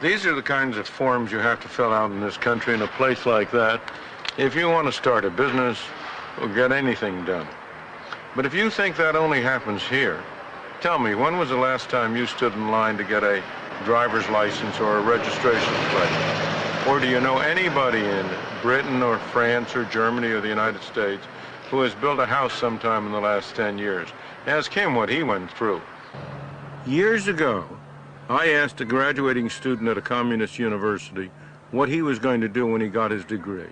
These are the kinds of forms you have to fill out in this country in a place like that if you want to start a business or get anything done. But if you think that only happens here, tell me, when was the last time you stood in line to get a driver's license or a registration plate? Or do you know anybody in Britain or France or Germany or the United States who has built a house sometime in the last 10 years? Ask him what he went through. Years ago, I asked a graduating student at a communist university what he was going to do when he got his degree.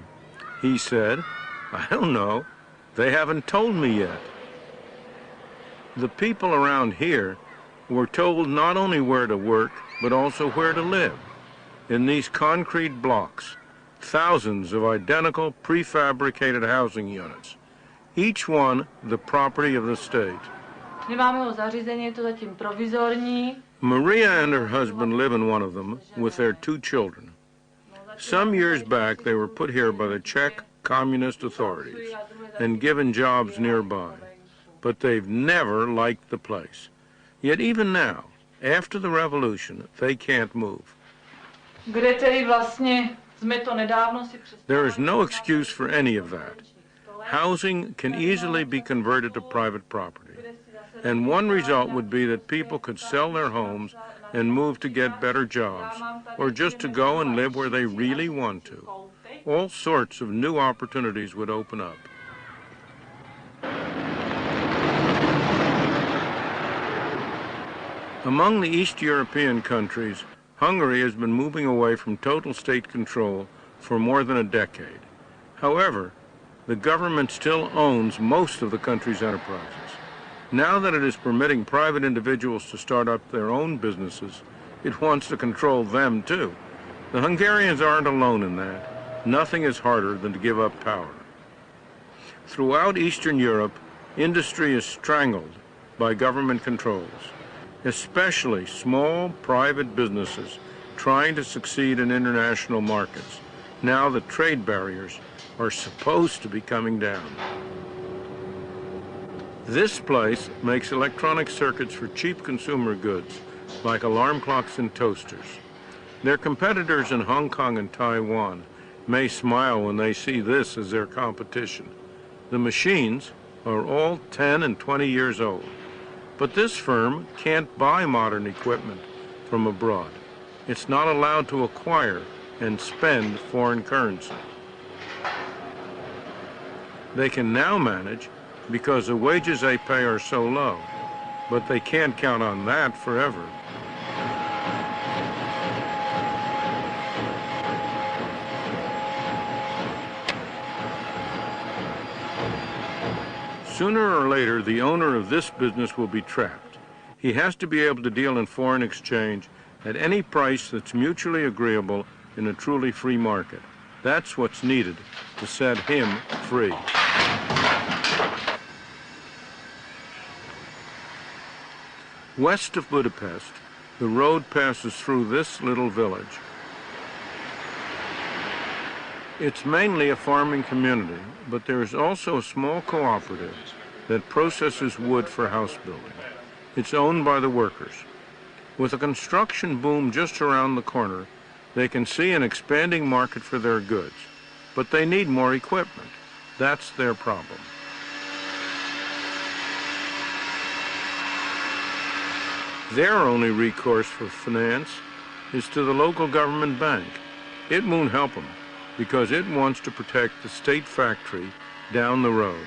He said, "I don't know. They haven't told me yet." The people around here were told not only where to work, but also where to live. In these concrete blocks, thousands of identical prefabricated housing units, each one the property of the state. Maria and her husband live in one of them with their 2 children. Some years back, they were put here by the Czech communist authorities and given jobs nearby, but they've never liked the place. Yet even now, after the revolution, they can't move. There is no excuse for any of that. Housing can easily be converted to private property. And one result would be that people could sell their homes and move to get better jobs, or just to go and live where they really want to. All sorts of new opportunities would open up. Among the East European countries, Hungary has been moving away from total state control for more than a decade. However, the government still owns most of the country's enterprises. Now that it is permitting private individuals to start up their own businesses, it wants to control them too. The Hungarians aren't alone in that. Nothing is harder than to give up power. Throughout Eastern Europe, industry is strangled by government controls, especially small private businesses trying to succeed in international markets, now that trade barriers are supposed to be coming down. This place makes electronic circuits for cheap consumer goods, like alarm clocks and toasters. Their competitors in Hong Kong and Taiwan may smile when they see this as their competition. The machines are all 10 and 20 years old, but this firm can't buy modern equipment from abroad. It's not allowed to acquire and spend foreign currency. They can now manage because the wages they pay are so low, but they can't count on that forever. Sooner or later, the owner of this business will be trapped. He has to be able to deal in foreign exchange at any price that's mutually agreeable in a truly free market. That's what's needed to set him free. West of Budapest, the road passes through this little village. It's mainly a farming community, but there is also a small cooperative that processes wood for house building. It's owned by the workers. With a construction boom just around the corner, they can see an expanding market for their goods, but they need more equipment. That's their problem. Their only recourse for finance is to the local government bank. It won't help them because it wants to protect the state factory down the road.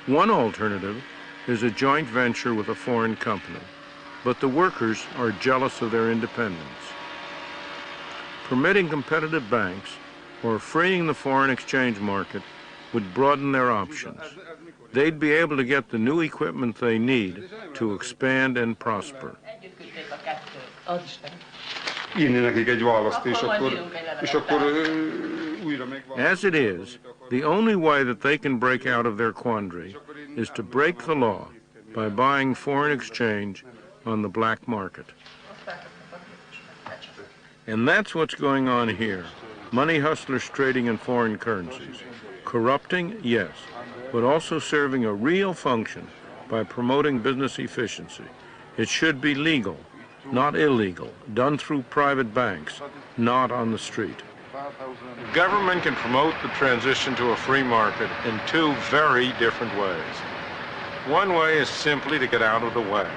One alternative is a joint venture with a foreign company, but the workers are jealous of their independence. Permitting competitive banks or freeing the foreign exchange market would broaden their options. They'd be able to get the new equipment they need to expand and prosper. As it is, the only way that they can break out of their quandary is to break the law by buying foreign exchange on the black market. And that's what's going on here. Money hustlers trading in foreign currencies. Corrupting, yes, but also serving a real function by promoting business efficiency. It should be legal, not illegal, done through private banks, not on the street. Government can promote the transition to a free market in two very different ways. One way is simply to get out of the way.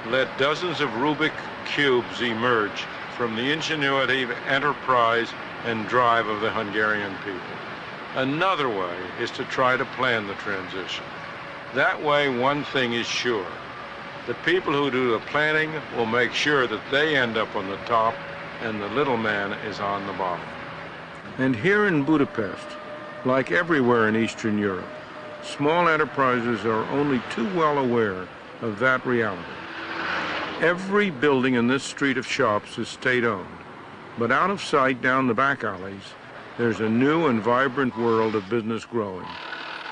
Let dozens of Rubik cubes emerge from the ingenuity, enterprise, and drive of the Hungarian people. Another way is to try to plan the transition. That way, one thing is sure. The people who do the planning will make sure that they end up on the top and the little man is on the bottom. And here in Budapest, like everywhere in Eastern Europe, small enterprises are only too well aware of that reality. Every building in this street of shops is state-owned, but out of sight down the back alleys, there's a new and vibrant world of business growing.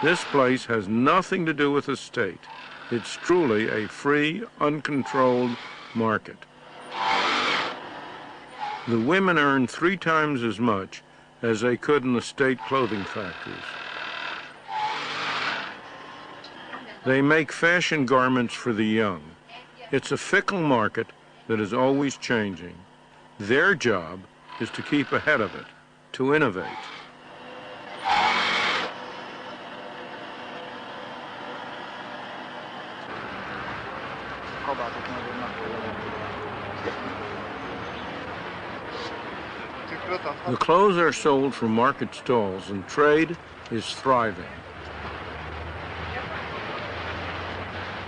This place has nothing to do with the state. It's truly a free, uncontrolled market. The women earn 3 times as much as they could in the state clothing factories. They make fashion garments for the young. It's a fickle market that is always changing. Their job is to keep ahead of it, to innovate. The clothes are sold from market stalls and trade is thriving.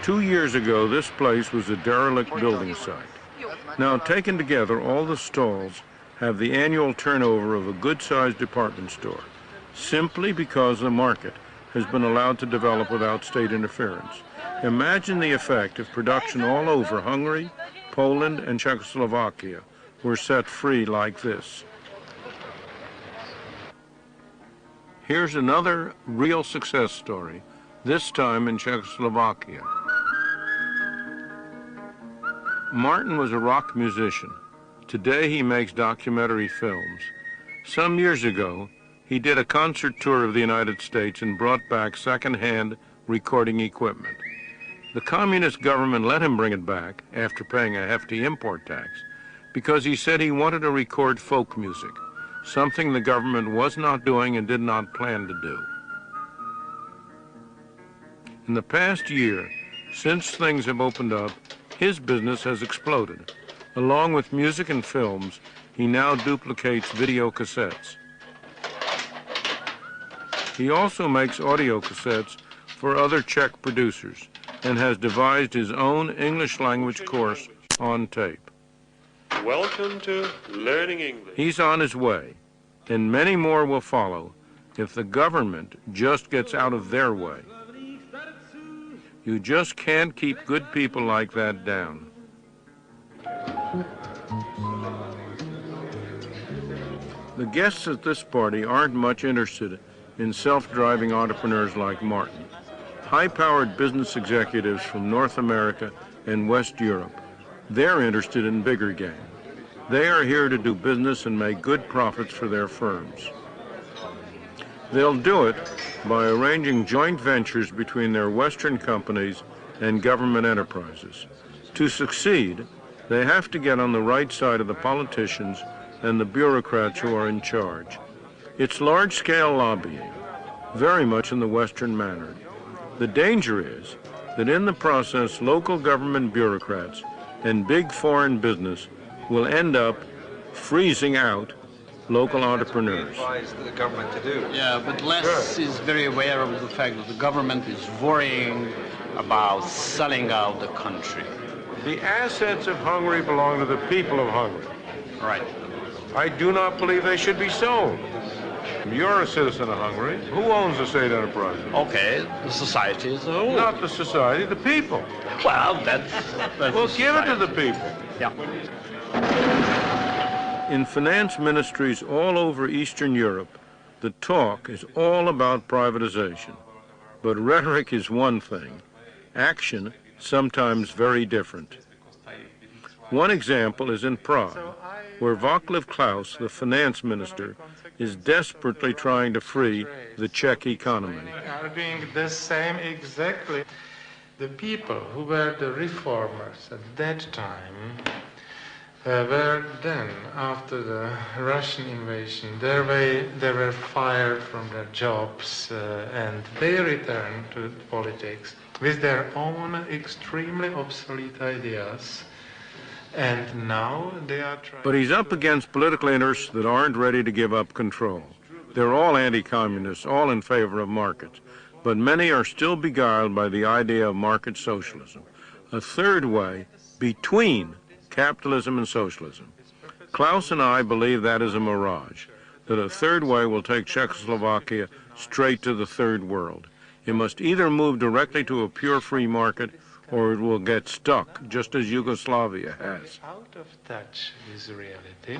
2 years ago, this place was a derelict building site. Now, taken together, all the stalls have the annual turnover of a good-sized department store, simply because the market has been allowed to develop without state interference. Imagine the effect if production all over Hungary, Poland, and Czechoslovakia were set free like this. Here's another real success story, this time in Czechoslovakia. Martin was a rock musician. Today he makes documentary films. Some years ago, he did a concert tour of the United States and brought back second-hand recording equipment. The communist government let him bring it back after paying a hefty import tax because he said he wanted to record folk music, something the government was not doing and did not plan to do. In the past year, since things have opened up, his business has exploded. Along with music and films, he now duplicates video cassettes. He also makes audio cassettes for other Czech producers and has devised his own English language course on tape. Welcome to Learning English. He's on his way, and many more will follow if the government just gets out of their way. You just can't keep good people like that down. The guests at this party aren't much interested in self-driving entrepreneurs like Martin. High-powered business executives from North America and West Europe, they're interested in bigger game. They are here to do business and make good profits for their firms. They'll do it by arranging joint ventures between their Western companies and government enterprises. To succeed, they have to get on the right side of the politicians and the bureaucrats who are in charge. It's large-scale lobbying, very much in the Western manner. The danger is that in the process, local government bureaucrats and big foreign business will end up freezing out local entrepreneurs. The government to do. Yeah, but Les is very aware of the fact that the government is worrying about selling out the country. The assets of Hungary belong to the people of Hungary. Right. I do not believe they should be sold. You're a citizen of Hungary. Who owns the state enterprises? Okay, the society as a whole. Not the society, the people. Well, that's Well, give it to the people. Yeah. In finance ministries all over Eastern Europe, the talk is all about privatization. But rhetoric is one thing, action sometimes very different. One example is in Prague, where Václav Klaus, the finance minister, is desperately trying to free the Czech economy. Are doing the same exactly. the people who were the reformers at that time were then, after the Russian invasion, they were fired from their jobs and they returned to politics with their own extremely obsolete ideas. And now they are trying. But he's up against political interests that aren't ready to give up control. They're all anti-communists, all in favor of markets. But many are still beguiled by the idea of market socialism, a third way between capitalism and socialism. Klaus and I believe that is a mirage, that a third way will take Czechoslovakia straight to the third world. It must either move directly to a pure free market or it will get stuck, just as Yugoslavia has. Out of touch with reality.